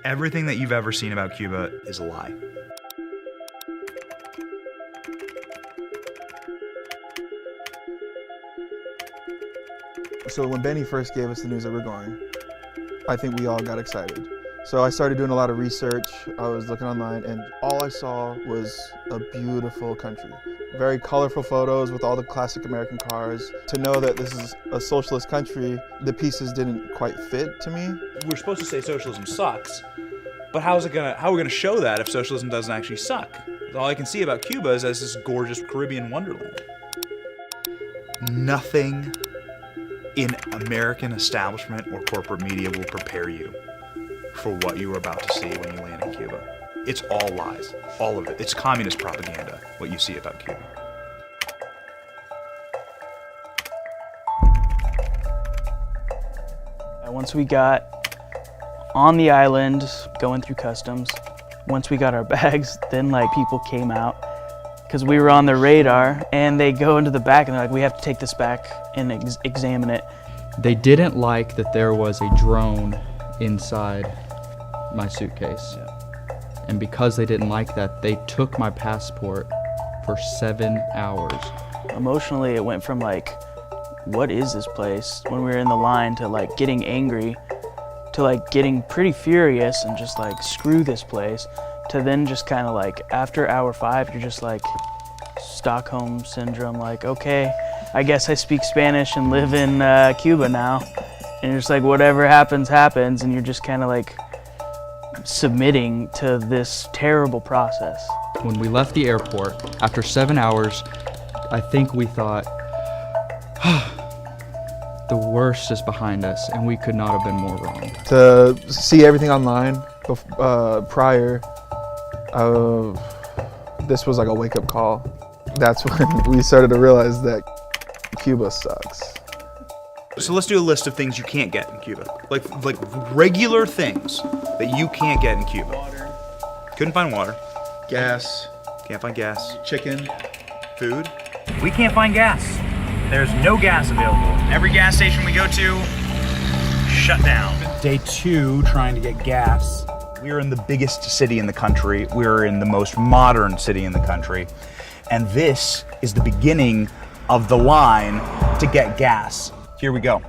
Everything that you've ever seen about Cuba is a lie. So when Benny first gave us the news that we're going, I think we all got excited. So I started doing a lot of research. I was looking online and all I saw was a beautiful country. Very colorful photos with all the classic American cars. To know that this is a socialist country, the pieces didn't quite fit to me. We're supposed to say socialism sucks, but how are we gonna show that if socialism doesn't actually suck? All I can see about Cuba is as this gorgeous Caribbean wonderland. Nothing in American establishment or corporate media will prepare you for what you are about to see when you land in Cuba. It's all lies, all of it. It's communist propaganda, what you see about Cuba. Once we got on the island, going through customs, once we got our bags, then like people came out because we were on the radar, and they go into the back and they're like, we have to take this back and examine it. They didn't like that there was a drone inside my suitcase. Yeah. And because they didn't like that, they took my passport for 7 hours. Emotionally, it went from like, what is this place, when we were in the line, to like getting angry, to like getting pretty furious and just like, screw this place, to then just kind of like, after hour 5, you're just like, Stockholm syndrome, like, okay, I guess I speak Spanish and live in Cuba now. And you're just like, whatever happens, happens, and you're just kind of like submitting to this terrible process. When we left the airport, after 7 hours, I think we thought, the worst is behind us, and we could not have been more wrong. To see everything online prior, this was like a wake-up call. That's when we started to realize that Cuba sucks. So let's do a list of things you can't get in Cuba. Like regular things that you can't get in Cuba. Water. Couldn't find water. Gas. Can't find gas. Chicken. Food. We can't find gas. There's no gas available. Every gas station we go to, shut down. Day 2 trying to get gas. We're in the biggest city in the country. We're in the most modern city in the country. And this is the beginning of the line to get gas. Here we go.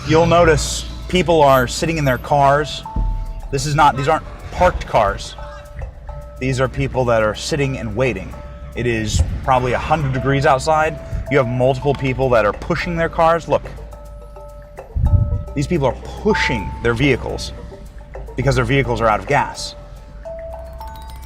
You'll notice people are sitting in their cars. These aren't parked cars. These are people that are sitting and waiting. It is probably 100 degrees outside. You have multiple people that are pushing their cars. Look, these people are pushing their vehicles because their vehicles are out of gas.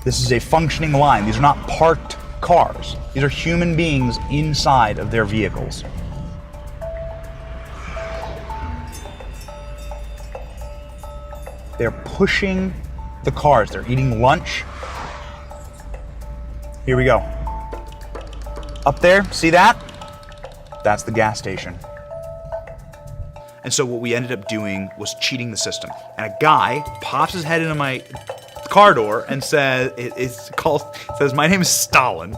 This is a functioning line. These are not parked cars. These are human beings inside of their vehicles. They're pushing the cars. They're eating lunch. Here we go. Up there, see that? That's the gas station. And so what we ended up doing was cheating the system. And a guy pops his head into my car door and says, my name is Stalin.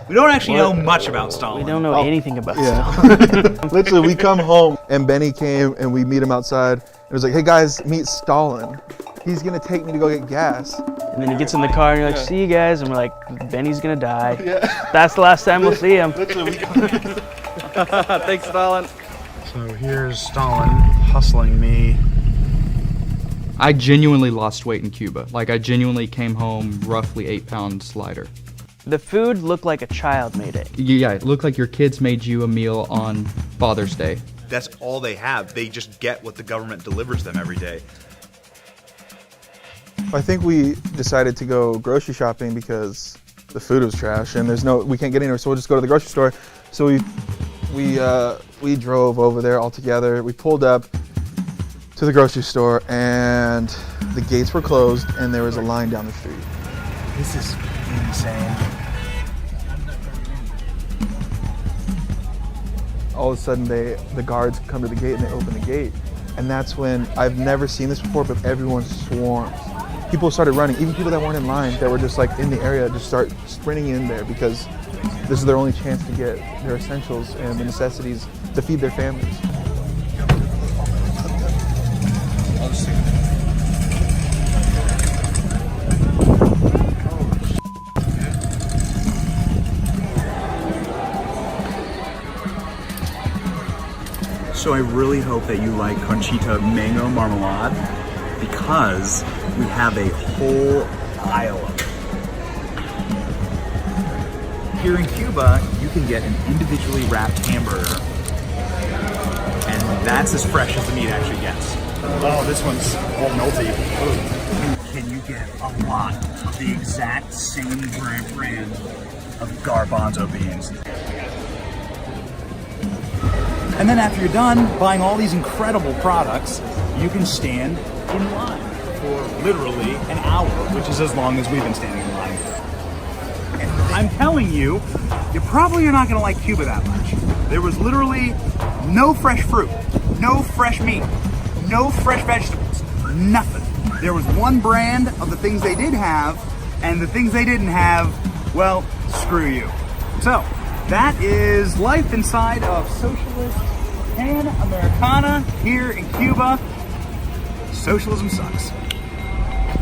We don't actually know much about Stalin. We don't know anything about Stalin. Literally, we come home and Benny came and we meet him outside. It was like, hey guys, meet Stalin. He's gonna take me to go get gas. And then he gets in the car and you're like, see you guys, and we're like, Benny's gonna die. Yeah. That's the last time we'll see him. Thanks, Stalin. So here's Stalin hustling me. I genuinely lost weight in Cuba. Like, I genuinely came home roughly 8 pounds lighter. The food looked like a child made it. Yeah, it looked like your kids made you a meal on Father's Day. That's all they have. They just get what the government delivers them every day. I think we decided to go grocery shopping because the food was trash and we can't get anywhere, so we'll just go to the grocery store. So we drove over there all together. We pulled up to the grocery store and the gates were closed and there was a line down the street. This is insane. All of a sudden the guards come to the gate and they open the gate. And that's when, I've never seen this before, but everyone swarms. people started running. Even people that weren't in line, that were just like in the area, just start sprinting in there because this is their only chance to get their essentials and the necessities to feed their families. So I really hope that you like Conchita mango marmalade because we have a whole aisle of it. Here in Cuba, you can get an individually wrapped hamburger, and that's as fresh as the meat actually gets. Oh, this one's all melty. Can you get a lot of the exact same brand of garbanzo beans? And then after you're done buying all these incredible products, you can stand in line for literally an hour, which is as long as we've been standing in line. And I'm telling you, you probably are not going to like Cuba that much. There was literally no fresh fruit, no fresh meat, no fresh vegetables, nothing. There was one brand of the things they did have, and the things they didn't have, well, screw you. So, that is life inside of socialist Pan Americana here in Cuba. Socialism sucks.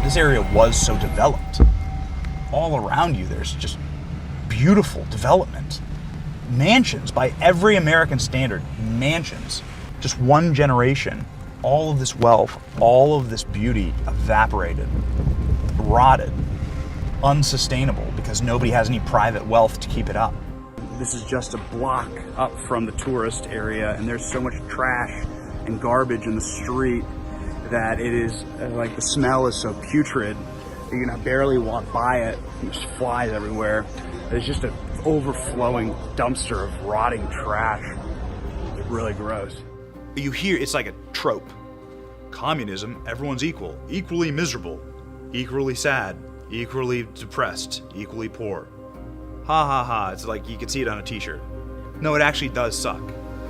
This area was so developed. All around you, there's just beautiful development. Mansions, by every American standard, mansions. Just one generation, all of this wealth, all of this beauty evaporated, rotted, unsustainable because nobody has any private wealth to keep it up. This is just a block up from the tourist area, and there's so much trash and garbage in the street that it is like the smell is so putrid that you can barely walk by it. There's flies everywhere. There's just an overflowing dumpster of rotting trash. It's really gross. You hear it's like a trope. Communism, everyone's equal, equally miserable, equally sad, equally depressed, equally poor. Ha ha ha, it's like you can see it on a t-shirt. No, it actually does suck.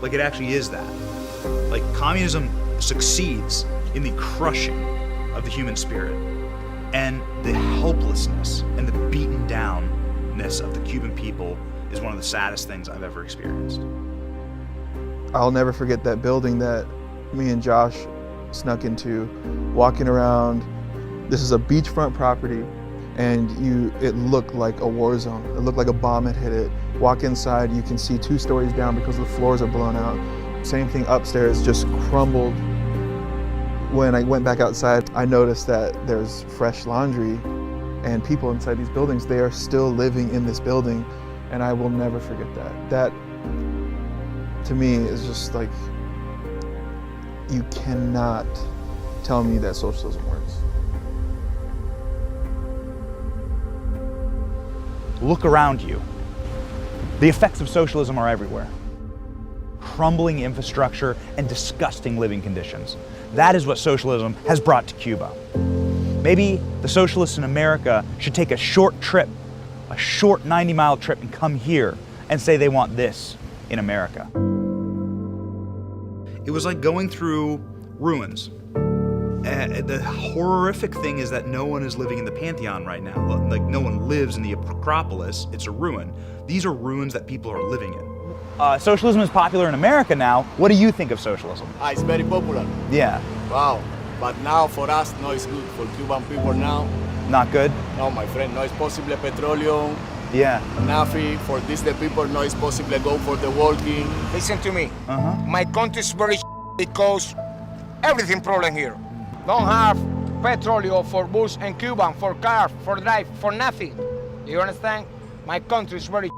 Like it actually is that. Like communism succeeds in the crushing of the human spirit and the helplessness and the beaten downness of the Cuban people is one of the saddest things I've ever experienced. I'll never forget that building that me and Josh snuck into, walking around. This is a beachfront property. And it looked like a war zone. It looked like a bomb had hit it. Walk inside, you can see 2 stories down because the floors are blown out. Same thing upstairs, just crumbled. When I went back outside, I noticed that there's fresh laundry and people inside these buildings. They are still living in this building, and I will never forget that. That, to me, is just like, you cannot tell me that socialism works. Look around you. The effects of socialism are everywhere. Crumbling infrastructure and disgusting living conditions. That is what socialism has brought to Cuba. Maybe the socialists in America should take a short trip, a short 90-mile trip, and come here and say they want this in America. It was like going through ruins. The horrific thing is that no one is living in the Pantheon right now. Like, no one lives in the Acropolis. It's a ruin. These are ruins that people are living in. Socialism is popular in America now. What do you think of socialism? It's very popular. Yeah. Wow. But now for us, no, it's good. For Cuban people now, Not good? no, my friend, no, it's possible petroleum, Yeah. nothing. For this, the people, no, it's possible go for the walking. Listen to me. Uh-huh. My country is very because everything problem here. Don't have petroleum for bus and Cuban, for car, for drive, for nothing. You understand? My country is very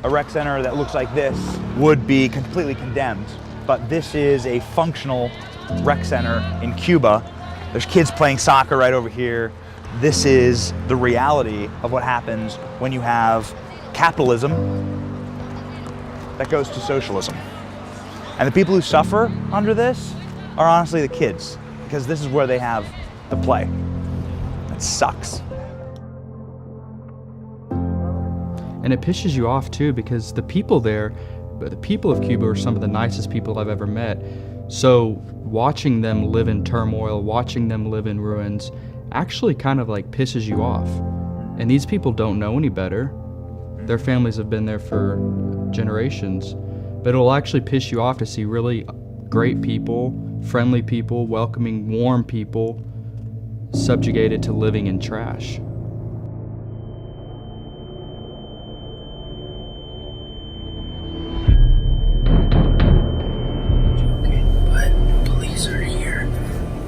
A rec center that looks like this would be completely condemned, but this is a functional rec center in Cuba. There's kids playing soccer right over here. This is the reality of what happens when you have capitalism that goes to socialism. And the people who suffer under this are honestly the kids, because this is where they have the play. It sucks. And it pisses you off too, because the people there, the people of Cuba are some of the nicest people I've ever met. So watching them live in turmoil, watching them live in ruins, actually kind of like pisses you off. And these people don't know any better. Their families have been there for generations, but it'll actually piss you off to see really great people, friendly people, welcoming, warm people subjugated to living in trash. But police are here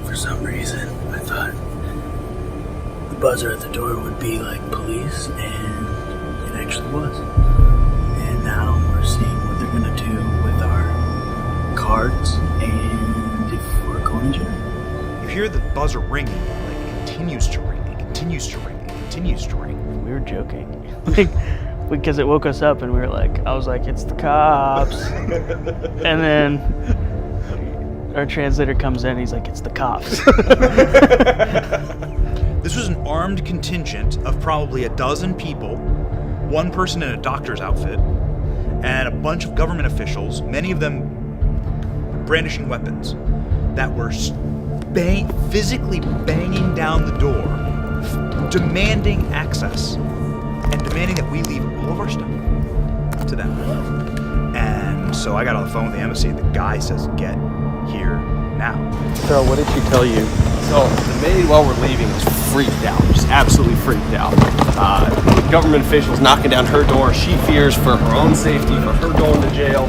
for some reason. I thought the buzzer at the door would be like police, and it actually was. And now we're seeing what they're gonna do with our cards and if we're going to jail. You hear the buzzer ringing, like it continues to ring, it continues to ring, it continues to ring. We were joking. Because it woke us up and we were like, I was like, it's the cops. And then our translator comes in and he's like, it's the cops. This was an armed contingent of probably a dozen people, one person in a doctor's outfit, and a bunch of government officials, many of them brandishing weapons, that were physically banging down the door, demanding access, and demanding that we leave all of our stuff to them. And so I got on the phone with the embassy. The guy says, get here now. Carol, what did she tell you? So the maid, while we're leaving, was freaked out, just absolutely freaked out. Government officials knocking down her door. She fears for her own safety, for her going to jail,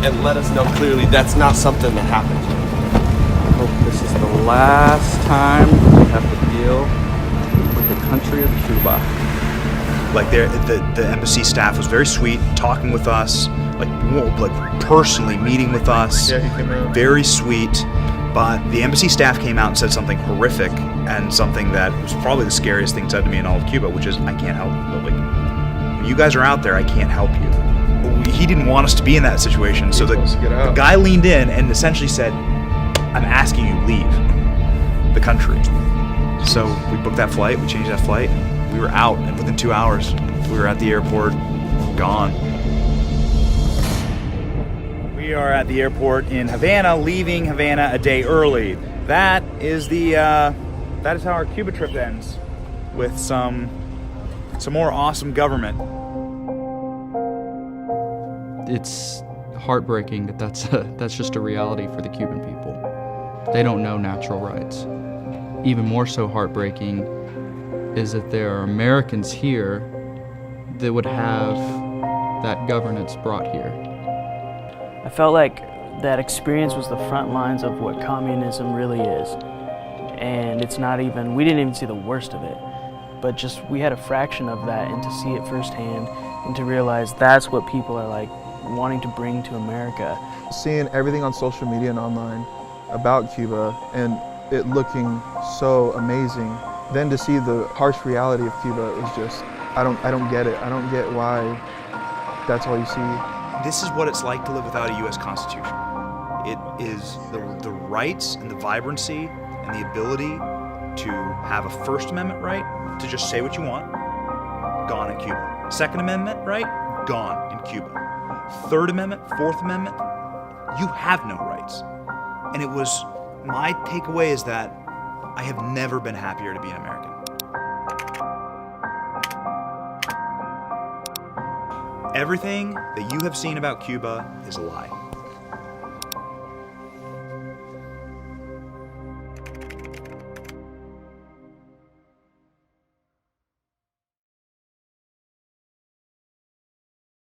and let us know clearly that's not something that happens. I hope this is the last time we have to deal with the country of Cuba. Like the embassy staff was very sweet, talking with us, like personally meeting with us. Yeah, he came out. Very sweet. But the embassy staff came out and said something horrific, and something that was probably the scariest thing said to me in all of Cuba, which is, I can't help you. Like, when you guys are out there, I can't help you. He didn't want us to be in that situation, so the guy leaned in and essentially said, I'm asking you to leave the country. So we booked that flight, we changed that flight, we were out, and within 2 hours, we were at the airport, gone. We are at the airport in Havana, leaving Havana a day early. That is how our Cuba trip ends, with some more awesome government. It's heartbreaking that that's just a reality for the Cuban people. They don't know natural rights. Even more so heartbreaking is that there are Americans here that would have that governance brought here. I felt like that experience was the front lines of what communism really is. And it's not even, we didn't even see the worst of it, but just we had a fraction of that, and to see it firsthand and to realize that's what people are like wanting to bring to America. Seeing everything on social media and online about Cuba and it looking so amazing, then to see the harsh reality of Cuba is just, I don't get it. I don't get why that's all you see. This is what it's like to live without a U.S. Constitution. It is the rights and the vibrancy and the ability to have a First Amendment right to just say what you want, gone in Cuba. Second Amendment right, gone in Cuba. Third Amendment, Fourth Amendment, you have no rights. And it was, my takeaway is that I have never been happier to be an American. Everything that you have seen about Cuba is a lie.